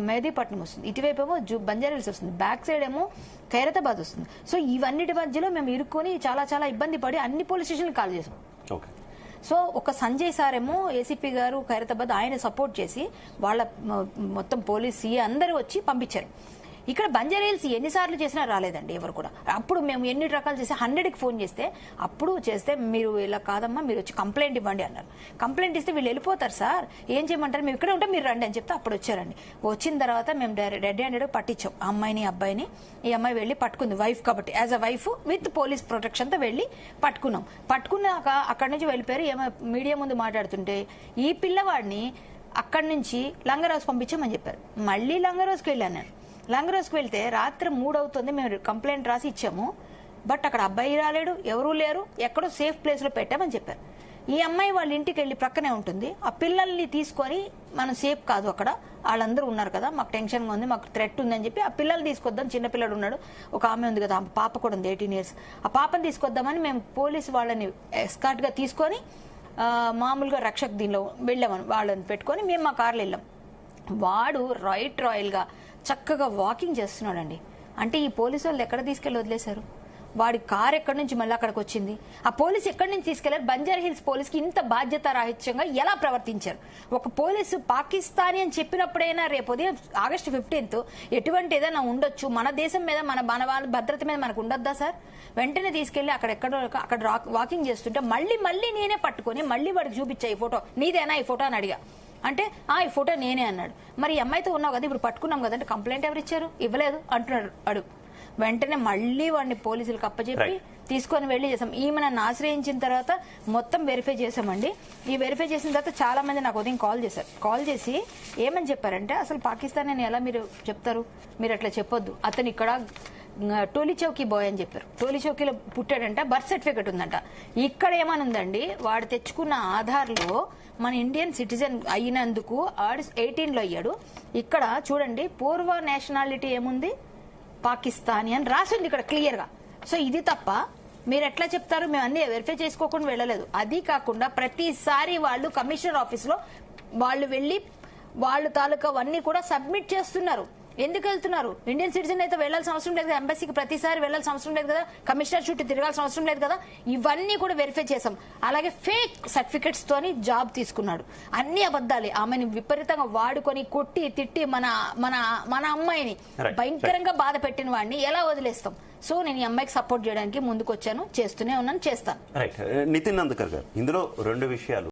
మెహదీపట్నం వస్తుంది, ఇటువైపు ఏమో బంజారాహిల్స్ వస్తుంది, బ్యాక్ సైడ్ ఏమో ఖైరతాబాద్ వస్తుంది. సో ఇవన్నిటి మధ్యలో మేము ఇరుక్కొని చాలా చాలా ఇబ్బంది పడి అన్ని పోలీస్ స్టేషన్లు కాల్ చేసాం. సో ఒక సంజయ్ సార్ ఏమో ఏసీపీ గారు ఖైరతాబాద్ ఆయన సపోర్ట్ చేసి వాళ్ళ మొత్తం పోలీస్ సీఏ అందరూ వచ్చి పంపించారు. ఇక్కడ బంజారాహిల్స్ ఎన్నిసార్లు చేసినా రాలేదండి ఎవరు కూడా. అప్పుడు మేము ఎన్ని రకాలు చేసి 100కి ఫోన్ చేస్తే అప్పుడు చేస్తే మీరు ఇలా కాదమ్మా మీరు వచ్చి కంప్లైంట్ ఇవ్వండి అన్నారు. కంప్లైంట్ ఇస్తే వీళ్ళు వెళ్ళిపోతారు సార్, ఏం చేయమంటారు, మేము ఇక్కడే ఉంటే మీరు రండి అని చెప్తే అప్పుడు వచ్చారండి. వచ్చిన తర్వాత మేము రెడ్ హ్యాండెడ్ పట్టించాం అమ్మాయిని అబ్బాయిని. ఈ అమ్మాయి వెళ్ళి పట్టుకుంది, వైఫ్ కాబట్టి as a wife with police ప్రొటెక్షన్తో వెళ్ళి పట్టుకున్నాం. పట్టుకున్నాక అక్కడి నుంచి వెళ్ళిపోయారు. ఏమో మీడియా ముందు మాట్లాడుతుంటే ఈ పిల్లవాడిని అక్కడి నుంచి లంగరోజ్ పంపించామని చెప్పారు. మళ్ళీ లంగరోజ్కి వెళ్ళాను నేను. లంగరోజ్కి వెళ్తే రాత్రి 3 అవుతుంది, మేము కంప్లైంట్ రాసి ఇచ్చాము. బట్ అక్కడ అబ్బాయి రాలేడు, ఎవరూ లేరు, ఎక్కడో సేఫ్ ప్లేస్లో పెట్టామని చెప్పారు. ఈ అమ్మాయి వాళ్ళ ఇంటికి వెళ్ళి ప్రక్కనే ఉంటుంది. ఆ పిల్లల్ని తీసుకొని మనం సేఫ్ కాదు, అక్కడ వాళ్ళందరూ ఉన్నారు కదా, మాకు టెన్షన్గా ఉంది, మాకు థ్రెట్ ఉందని చెప్పి ఆ పిల్లల్ని తీసుకొద్దాం. చిన్నపిల్లడు ఉన్నాడు, ఒక ఆమె ఉంది కదా, ఆ పాప కూడా ఉంది 18 years. ఆ పాపని తీసుకొద్దామని మేము పోలీసు వాళ్ళని ఎస్కార్ట్గా తీసుకొని మామూలుగా రక్షక్ దీనిలో వెళ్ళామని వాళ్ళని పెట్టుకొని మేము మా కార్లో వెళ్ళాం. వాడు రాయల్గా చక్కగా వాకింగ్ చేస్తున్నాడండి. అంటే ఈ పోలీసు వాళ్ళు ఎక్కడ తీసుకెళ్లి వదిలేశారు? వాడి కార్ ఎక్కడి నుంచి మళ్ళీ అక్కడికి వచ్చింది? ఆ పోలీసు ఎక్కడి నుంచి తీసుకెళ్లారు? బంజారాహిల్స్ పోలీసుకి ఇంత బాధ్యత రాహిత్యంగా ఎలా ప్రవర్తించారు? ఒక పోలీసు పాకిస్తానీ అని చెప్పినప్పుడైనా రేపు ఉదయం August 15th ఎటువంటి ఏదైనా ఉండొచ్చు, మన దేశం మీద మన వాళ్ళ భద్రత మీద మనకు ఉండొద్దా సార్? వెంటనే తీసుకెళ్లి అక్కడ వాకింగ్ చేస్తుంటే మళ్ళీ నేనే పట్టుకొని మళ్ళీ వాడికి చూపించా, ఈ ఫోటో నీదేనా ఈ ఫోటో అని అడిగా. అంటే ఈ ఫోటో నేనే అన్నాడు. మరి ఈ అమ్మాయితో ఉన్నావు కదా, ఇప్పుడు పట్టుకున్నాం కదంటే కంప్లైంట్ ఎవరు ఇచ్చారు? ఇవ్వలేదు అంటున్నాడు అడుగు. వెంటనే మళ్ళీ వాడిని పోలీసులకు అప్పచెప్పి తీసుకొని వెళ్ళి చేసాం. ఈమె నన్ను ఆశ్రయించిన తర్వాత మొత్తం వెరిఫై చేసామండి. ఈ వెరిఫై చేసిన తర్వాత చాలా మంది నాకు ఉదయం కాల్ చేశారు. కాల్ చేసి ఏమని చెప్పారంటే, అసలు పాకిస్తాన్ అని ఎలా మీరు చెప్తారు, మీరు అట్లా చెప్పొద్దు, అతను ఇక్కడ టోలీ చౌకీ బాయ్ అని చెప్పారు. టోలీ చౌకీలో పుట్టాడంట, బర్త్ సర్టిఫికెట్ ఉందంట. ఇక్కడ ఏమనుందండి, వాడు తెచ్చుకున్న ఆధార్లో మన ఇండియన్ సిటిజన్ అయినందుకు 18లో అయ్యాడు. ఇక్కడ చూడండి పూర్వ నేషనాలిటీ ఏముంది, పాకిస్తానీ అని రాసింది ఇక్కడ క్లియర్గా. సో ఇది తప్ప మీరు ఎట్లా చెప్తారు? మేము అన్ని వెరిఫై చేసుకోకుండా వెళ్ళలేదు. అది కాకుండా ప్రతిసారి వాళ్ళు కమిషనర్ ఆఫీస్లో వాళ్ళు వెళ్ళి వాళ్ళు తాలూకా అన్ని కూడా సబ్మిట్ చేస్తున్నారు. ఎందుకు వెళ్తున్నారు? ఇండియన్ సిటిజన్ అయితే వెళ్లాల్సిన అవసరం లేదు కదా, ఎంబసీకి ప్రతిసారి వెళ్లాల్సిన అవసరం లేదు కదా, కమిషనర్ చుట్టూ తిరగాల్సిన అవసరం లేదు కదా. ఇవన్నీ కూడా వెరిఫై చేసాం. అలాగే ఫేక్ సర్టిఫికెట్స్ తోని జాబ్ తీసుకున్నాడు. అన్ని అబద్దాలే. ఆమెను విపరీతంగా వాడుకొని కొట్టి తిట్టి మన అమ్మాయిని భయంకరంగా బాధ పెట్టిన వాడిని ఎలా వదిలేస్తాం? సో నేను ఈ అమ్మాయికి సపోర్ట్ చేయడానికి ముందుకు వచ్చాను, చేస్తూనే ఉన్నాను, చేస్తాను. నితిన్ నందకర్ గారు, ఇందులో 2 విషయాలు.